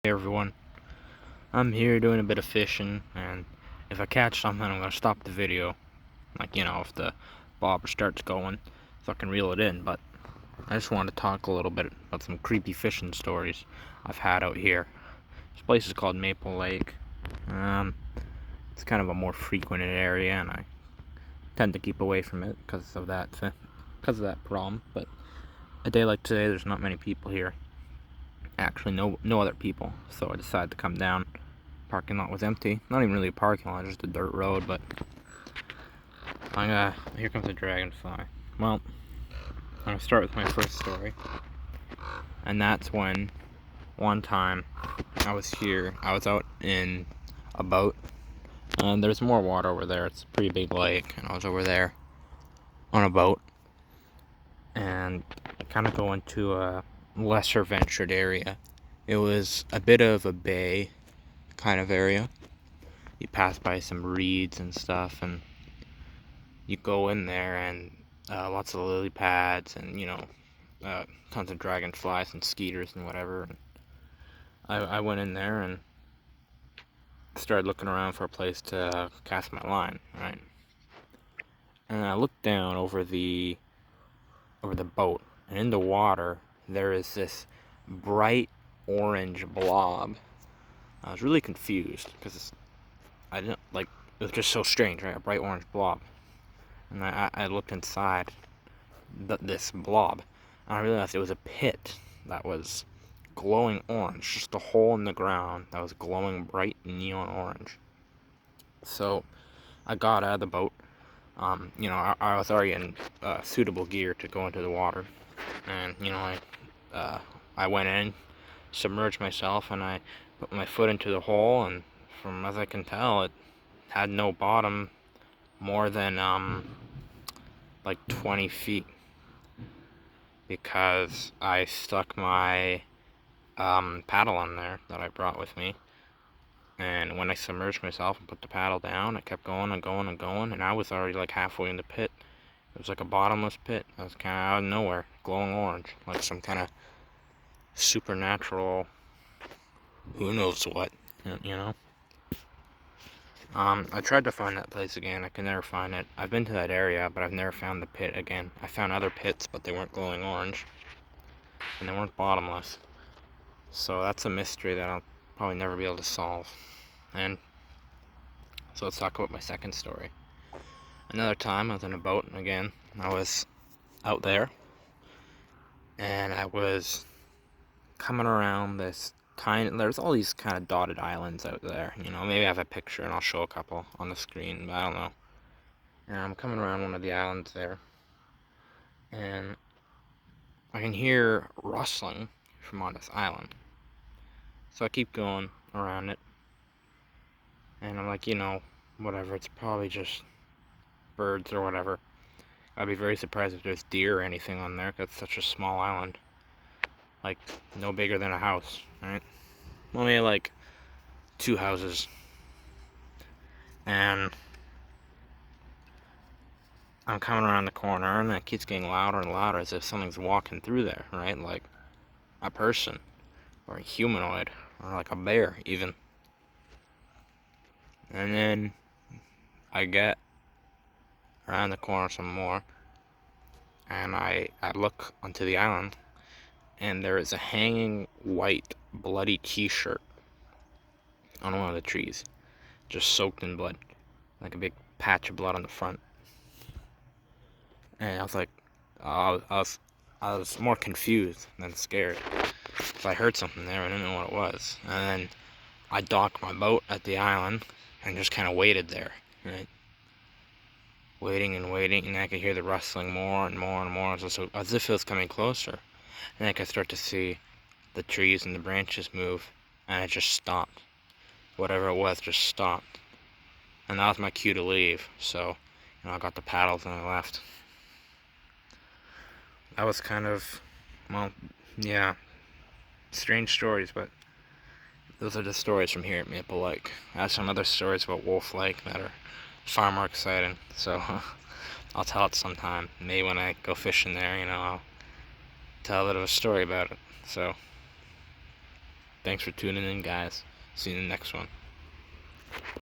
Hey everyone, I'm here doing a bit of fishing, and if I catch something, I'm gonna stop the video. Like, if the bobber starts going, so I can reel it in. But I just wanted to talk a little bit about some creepy fishing stories I've had out here. This place is called Maple Lake. Um, it's kind of a more frequented area, and I tend to keep away from it because of that problem. But a day like today, there's not many people here. Actually, no other people. So I decided to come down. Parking lot was empty. Not even really a parking lot, just a dirt road, but here comes a dragonfly. Well, I'm gonna start with my first story. And that's when one time I was out in a boat, and there's more water over there. It's a pretty big lake, and I was over there on a boat, and I kind of go into a lesser ventured area. It was a bit of a bay kind of area. You pass by some reeds and stuff, and you go in there, and lots of lily pads, and tons of dragonflies and skeeters and whatever. And I went in there and started looking around for a place to cast my line, right? And I looked down over the boat, and in the water there is this bright orange blob. I was really confused because I didn't like it was just so strange, right? A bright orange blob. And I looked inside this blob, and I realized it was a pit that was glowing orange, just a hole in the ground that was glowing bright neon orange. So I got out of the boat. I was already in suitable gear to go into the water, and I went in, submerged myself, and I put my foot into the hole, and from as I can tell, it had no bottom more than like 20 feet, because I stuck my paddle on there that I brought with me. And when I submerged myself and put the paddle down, I kept going and going and going, and I was already like halfway in the pit. It was like a bottomless pit. I was kind of out of nowhere, glowing orange, like some kind of supernatural, who knows what, you know? I tried to find that place again. I could never find it. I've been to that area, but I've never found the pit again. I found other pits, but they weren't glowing orange, and they weren't bottomless. So that's a mystery that I'll probably never be able to solve. And so let's talk about my second story. Another time I was in a boat, and again, I was out there, and I was coming around this tiny, there's all these kind of dotted islands out there, maybe I have a picture and I'll show a couple on the screen, but I don't know. And I'm coming around one of the islands there, and I can hear rustling from on this island. So I keep going around it, and I'm like, whatever, it's probably just birds or whatever. I'd be very surprised if there's deer or anything on there, because it's such a small island. Like, no bigger than a house, right? Only like 2 houses. And I'm coming around the corner, and it keeps getting louder and louder, as if something's walking through there, right? Like a person, or a humanoid, or like a bear, even. And then I get around the corner some more, and I look onto the island, and there is a hanging white bloody t-shirt on one of the trees, just soaked in blood, like a big patch of blood on the front. And I was like, I was more confused than scared, so I heard something there. I didn't know what it was. And then I docked my boat at the island and just kind of waited there, right? Waiting and waiting, and I could hear the rustling more and more and more, as if it was coming closer. And I could start to see the trees and the branches move, and it just stopped. Whatever it was just stopped. And that was my cue to leave, so I got the paddles and I left. That was kind of, well, yeah, strange stories, but those are the stories from here at Maple Lake. I have some other stories about Wolf Lake that are far more exciting, so I'll tell it sometime. Maybe when I go fishing there, I'll tell a little story about it. So Thanks for tuning in, guys. See you in the next one.